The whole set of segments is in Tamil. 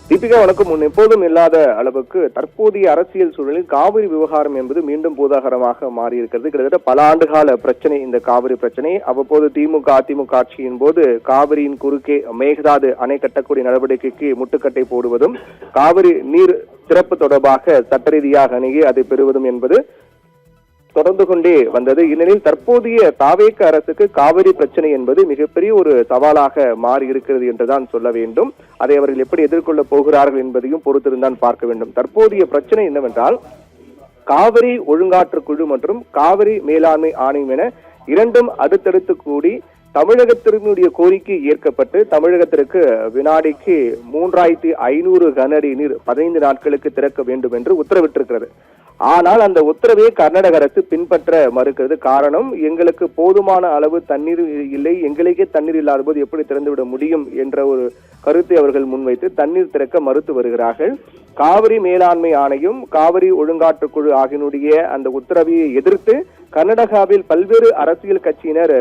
தீபிகா, வணக்கம். முன் எப்போதும் இல்லாத அளவுக்கு தற்போதைய அரசியல் சூழலில் காவிரி விவகாரம் என்பது மீண்டும் பூதாகரமாக மாறி இருக்கிறது. கிட்டத்தட்ட பல ஆண்டுகால பிரச்சனை இந்த காவிரி பிரச்சனை. அவ்வப்போது திமுக அதிமுக ஆட்சியின் போது காவிரியின் குறுக்கே மேகதாது அணை கட்டக்கூடிய நடவடிக்கைக்கு முட்டுக்கட்டை போடுவதும், காவிரி நீர் திறப்பு தொடர்பாக சட்ட ரீதியாக அணுகி அதை பெறுவதும் என்பது தொடர்ந்து கொண்டே வந்தது. இந்நிலையில் தற்போதைய தாவேக அரசுக்கு காவிரி பிரச்சனை என்பது மிகப்பெரிய ஒரு சவாலாக மாறி இருக்கிறது என்றுதான் சொல்ல வேண்டும். அதை அவர்கள் எப்படி எதிர்கொள்ள போகிறார்கள் என்பதையும் பொறுத்திருந்தான் பார்க்க வேண்டும். தற்போதைய பிரச்சனை என்னவென்றால், காவிரி ஒழுங்காற்று குழு மற்றும் காவிரி மேலாண்மை ஆணையம் என இரண்டும் அடுத்தடுத்து கூடி தமிழகத்தினுடைய கோரிக்கை ஏற்கப்பட்டு தமிழகத்திற்கு வினாடிக்கு 3500 கன அடி நீர் 15 நாட்களுக்கு திறக்க வேண்டும் என்று உத்தரவிட்டிருக்கிறது. ஆனால் அந்த உத்தரவை கர்நாடக அரசு பின்பற்ற மறுக்கிறது. காரணம், எங்களுக்கு போதுமான அளவு தண்ணீர் இல்லை, எங்களுக்கே தண்ணீர் இல்லாத போது எப்படி திறந்துவிட முடியும் என்ற ஒரு கருத்தை அவர்கள் முன்வைத்து தண்ணீர் திறக்க மறுத்து வருகிறார்கள். காவிரி மேலாண்மை ஆணையம், காவிரி ஒழுங்காற்று குழு ஆகியனுடைய அந்த உத்தரவை எதிர்த்து கர்நாடகாவில் பல்வேறு அரசியல் கட்சியினர்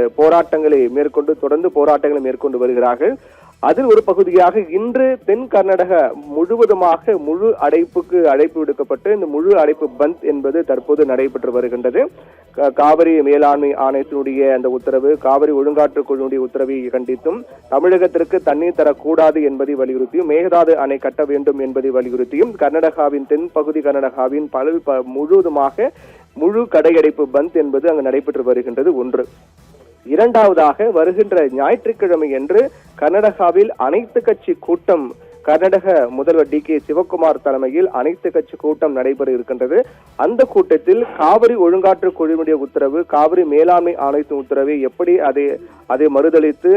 தொடர்ந்து போராட்டங்களை மேற்கொண்டு வருகிறார்கள். அதில் ஒரு பகுதியாக இன்று தென் கர்நாடக முழுவதுமாக முழு அடைப்புக்கு அழைப்பு விடுக்கப்பட்டு இந்த முழு அடைப்பு பந்த் என்பது தற்போது நடைபெற்று வருகின்றது. காவிரி மேலாண்மை ஆணையத்தினுடைய அந்த உத்தரவு, காவிரி ஒழுங்காற்று குழுவுடைய உத்தரவை கண்டித்தும், தமிழகத்திற்கு தண்ணீர் தரக்கூடாது என்பதை வலியுறுத்தியும், மேகதாது அணை கட்ட வேண்டும் என்பதை வலியுறுத்தியும் கர்நாடகாவின் தென் பகுதி கர்நாடகாவின் முழுவதுமாக முழு கடையடைப்பு பந்த் என்பது அங்கு நடைபெற்று வருகின்றது. ஒன்று. இரண்டாவதாக, வருகின்ற ஞாயிற்றுக்கிழமை என்று கர்நாடகாவில் அனைத்து கட்சி கூட்டம், கர்நாடக முதல்வர் டி.கே. சிவக்குமார் தலைமையில் அனைத்து கட்சி கூட்டம் நடைபெற இருக்கின்றது. அந்த கூட்டத்தில் காவிரி ஒழுங்காற்று குழுவினுடைய உத்தரவு, காவிரி மேலாண்மை ஆணையத்தின் உத்தரவை எப்படி அதை மறுதளித்து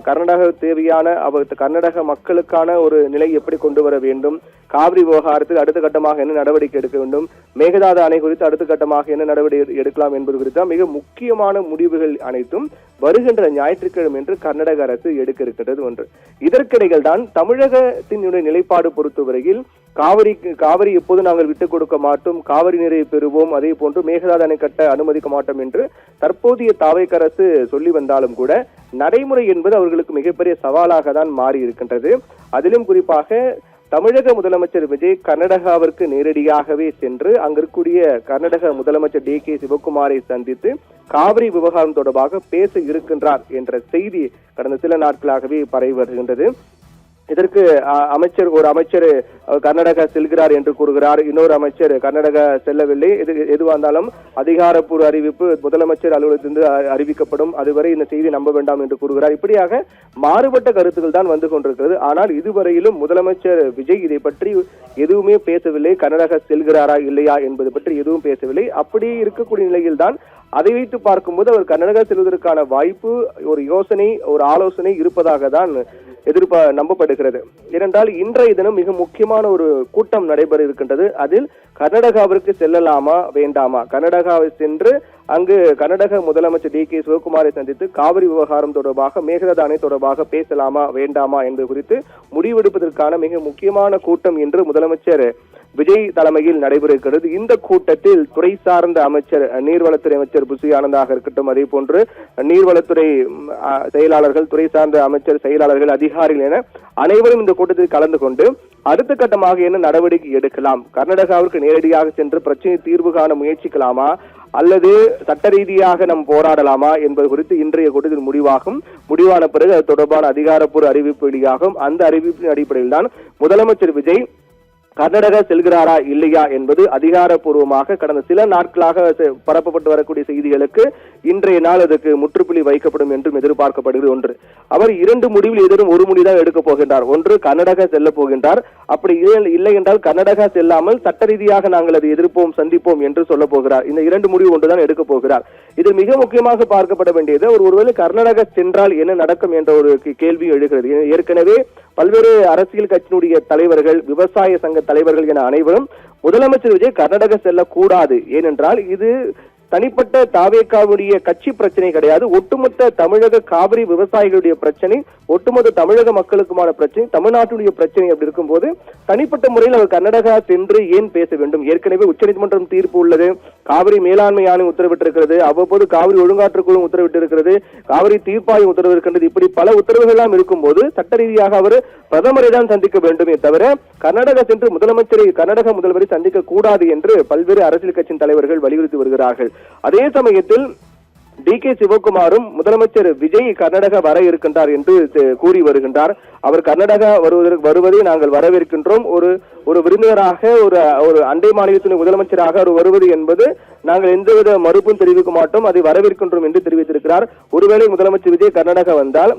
கர்நாடக தேவையான கர்நாடக மக்களுக்கான ஒரு நிலை எப்படி கொண்டு வர வேண்டும், காவிரி விவகாரத்தில் அடுத்த கட்டமாக என்ன நடவடிக்கை எடுக்க வேண்டும், மேகதாது அணை குறித்து அடுத்த கட்டமாக என்ன நடவடிக்கை எடுக்கலாம் என்பது குறித்த மிக முக்கியமான முடிவுகள் அனைத்தும் வருகின்ற ஞாயிற்றுக்கிழமை என்று கர்நாடக அரசு எடுக்க இருக்கின்றது. ஒன்று. இதற்கிடையில் தான் தமிழகத்தினுடைய நிலைப்பாடு பொறுத்தவரையில் காவிரி எப்போது நாங்கள் விட்டுக் கொடுக்க மாட்டோம், காவிரி நீரை பெறுவோம், அதே போன்று மேகதாது அணை கட்ட அனுமதிக்க மாட்டோம் என்று தற்போதைய தாவேக அரசு சொல்லி வந்தாலும் கூட நடைமுறை என்பது அவர்களுக்கு மிகப்பெரிய சவாலாக தான் மாறி இருக்கின்றது. அதிலும் குறிப்பாக தமிழக முதலமைச்சர் விஜய் கர்நாடகாவிற்கு நேரடியாகவே சென்று அங்கிருக்கூடிய கர்நாடக முதலமைச்சர் டி.கே. சிவக்குமாரை சந்தித்து காவிரி விவகாரம் தொடர்பாக பேச இருக்கின்றார் என்ற செய்தி கடந்த சில நாட்களாகவே பரவி வருகின்றது. இதற்கு ஒரு அமைச்சர் கர்நாடகா செல்கிறார் என்று கூறுகிறார், இன்னொரு அமைச்சர் கர்நாடகா செல்லவில்லை, எதுவாக இருந்தாலும் அதிகாரப்பூர்வ அறிவிப்பு முதலமைச்சர் அலுவலகத்திலிருந்து அறிவிக்கப்படும், அதுவரை இந்த செய்தி நம்ப வேண்டாம் என்று கூறுகிறார். இப்படியாக மாறுபட்ட கருத்துக்கள் தான் வந்து கொண்டிருக்கிறது. ஆனால் இதுவரையிலும் முதலமைச்சர் விஜய் இதை பற்றி எதுவுமே பேசவில்லை. கர்நாடகா செல்கிறாரா இல்லையா என்பது பற்றி எதுவும் பேசவில்லை. அப்படி இருக்கக்கூடிய நிலையில்தான் அதை வைத்து பார்க்கும்போது அவர் கர்நாடகா செல்வதற்கான வாய்ப்பு, ஒரு யோசனை, ஒரு ஆலோசனை இருப்பதாக தான் நம்பப்படுகிறது. ஏனென்றால் இன்றைய தினம் மிக முக்கியமான ஒரு கூட்டம் நடைபெற இருக்கின்றது. அதில் கர்நாடகாவிற்கு செல்லலாமா வேண்டாமா, கர்நாடகாவை சென்று அங்கு கர்நாடக முதலமைச்சர் டி.கே. சிவக்குமாரை சந்தித்து காவிரி விவகாரம் தொடர்பாக, மேகதாது அணை தொடர்பாக பேசலாமா வேண்டாமா என்பது குறித்து முடிவெடுப்பதற்கான மிக முக்கியமான கூட்டம் என்று முதலமைச்சர் விஜய் தலைமையில் நடைபெறுகிறது. இந்த கூட்டத்தில் துறை சார்ந்த அமைச்சர், நீர்வளத்துறை அமைச்சர் புசி ஆனந்தாக இருக்கட்டும், அதே போன்று நீர்வளத்துறை செயலாளர்கள், துறை சார்ந்த அமைச்சர் செயலாளர்கள், அதிகாரிகள் என அனைவரும் இந்த கூட்டத்தில் கலந்து கொண்டு அடுத்த கட்டமாக என்ன நடவடிக்கை எடுக்கலாம், கர்நாடகாவிற்கு நேரடியாக சென்று பிரச்சனை தீர்வு காண முயற்சிக்கலாமா அல்லது சட்ட ரீதியாக நாம் போராடலாமா என்பது குறித்து இன்றைய கூட்டத்தில் முடிவான பிறகு அது தொடர்பான அதிகாரப்பூர்வ அறிவிப்பு வெளியாகும். அந்த அறிவிப்பின் அடிப்படையில் தான் முதலமைச்சர் விஜய் கர்நாடகா செல்கிறாரா இல்லையா என்பது அதிகாரப்பூர்வமாக கடந்த சில நாட்களாக பரப்பப்பட்டு வரக்கூடிய செய்திகளுக்கு இன்றைய நாள் அதுக்கு முற்றுப்புள்ளி வைக்கப்படும் என்றும் எதிர்பார்க்கப்படுகிறது. ஒன்று. அவர் இரண்டு முடிவில் ஏதேனும் ஒரு முடிதான் எடுக்க போகின்றார். ஒன்று, கர்நாடகா செல்ல போகின்றார். அப்படி இல்லை என்றால் கர்நாடகா செல்லாமல் சட்ட ரீதியாக நாங்கள் அதை எதிர்ப்போம், சந்திப்போம் என்று சொல்ல போகிறார். இந்த இரண்டு முடிவு ஒன்றுதான் எடுக்க போகிறார். இதில் மிக முக்கியமாக பார்க்கப்பட வேண்டியது, ஒருவேளை கர்நாடகா சென்றால் என்ன நடக்கும் என்ற ஒரு கேள்வி எழுகிறது. ஏற்கனவே பல்வேறு அரசியல் கட்சியினுடைய தலைவர்கள், விவசாய சங்க தலைவர்கள் என அனைவரும் முதலமைச்சர் விஜய் கர்நாடகா செல்லக்கூடாது, ஏனென்றால் இது தனிப்பட்ட தாவேகாவுடைய கட்சி பிரச்சனை கிடையாது, ஒட்டுமொத்த தமிழக காவிரி விவசாயிகளுடைய பிரச்சனை, ஒட்டுமொத்த தமிழக மக்களுக்குமான பிரச்சனை, தமிழ்நாட்டுடைய பிரச்சனை. அப்படி இருக்கும்போது தனிப்பட்ட முறையில் அவர் கர்நாடகா சென்று ஏன் பேச வேண்டும்? ஏற்கனவே உச்சநீதிமன்றம் தீர்ப்பு உள்ளது, காவிரி மேலாண்மை ஆணையம் உத்தரவிட்டிருக்கிறது, அவ்வப்போது காவிரி ஒழுங்காற்றுக்குழு உத்தரவிட்டிருக்கிறது, காவிரி தீர்ப்பாயம் உத்தரவு இருக்கின்றது. இப்படி பல உத்தரவுகள் எல்லாம் இருக்கும்போது சட்ட ரீதியாக அவர் பிரதமரை தான் சந்திக்க வேண்டுமே தவிர கர்நாடகா சென்று கர்நாடக முதல்வரை சந்திக்க கூடாது என்று பல்வேறு அரசியல் கட்சியின் தலைவர்கள் வலியுறுத்தி வருகிறார்கள். அதே சமயத்தில் டி.கே. சிவகுமாரும் முதலமைச்சர் விஜய் கர்நாடகா வர இருக்கின்றார் என்று கூறி வருகின்றார். அவர் கர்நாடகா வருவதை நாங்கள் வரவேற்கின்றோம். ஒரு விருந்தினராக ஒரு அண்டை மாநிலத்தின் முதலமைச்சராக அவர் வருவது என்பது நாங்கள் எந்தவித மறுப்பும் தெரிவிக்க மாட்டோம், அதை வரவேற்கின்றோம் என்று தெரிவித்திருக்கிறார். ஒருவேளை முதலமைச்சர் விஜய் கர்நாடகா வந்தால்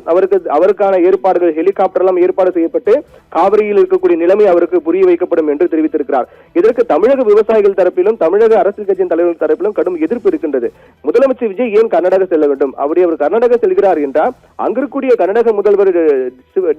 அவருக்கான ஏற்பாடுகள் ஹெலிகாப்டர் எல்லாம் ஏற்பாடு செய்யப்பட்டு காவிரியில் இருக்கக்கூடிய நிலைமை அவருக்கு புரிய வைக்கப்படும் என்று தெரிவித்திருக்கிறார். இதற்கு தமிழக விவசாயிகள் தரப்பிலும் தமிழக அரசியல் கட்சியின் தலைவர்கள் தரப்பிலும் கடும் எதிர்ப்பு இருக்கின்றது. முதலமைச்சர் விஜய் ஏன் கர்நாடகா செல்ல வேண்டும்? அவர் கர்நாடகா செல்கிறார் என்றால் அங்கிருக்கூடிய கர்நாடக முதல்வர்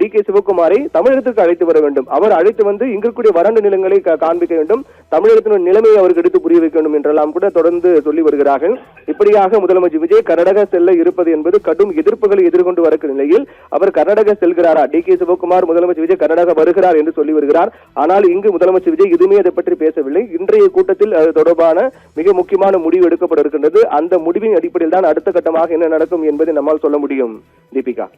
டி.கே. சிவகுமாரை தமிழகத்திற்கு அழைத்து வர வேண்டும். அவர் அழைத்து வந்து இங்கிருக்கூடிய வறண்ட நிலங்களை காண்பிக்க வேண்டும், தமிழகத்தின் நிலைமையை அவருக்கு எடுத்து புரிய வைக்க வேண்டும் என்றெல்லாம் கூட தொடர்ந்து சொல்லி வருகிறார்கள். இப்படியாக முதலமைச்சர் விஜய் கர்நாடகா செல்ல இருப்பது என்பது கடும் எதிர்ப்புகளை எதிர்கொண்டு வருகிற நிலையில் அவர் கர்நாடகா செல்கிறாரா, டி.கே. சிவகுமார் முதலமைச்சர் விஜய் கர்நாடகா வருகிறார் என்று சொல்லி வருகிறார். ஆனால் இங்கு முதலமைச்சர் விஜய் எதுவுமே அதை பற்றி பேசவில்லை. இன்றைய கூட்டத்தில் அது தொடர்பான மிக முக்கியமான முடிவு எடுக்கப்பட இருக்கின்றது. அந்த முடிவின் அடிப்படையில் தான் அடுத்த கட்டமாக என்ன நடக்கும் என்பதை நம்மால் சொல்ல முடியும். தீபிகா.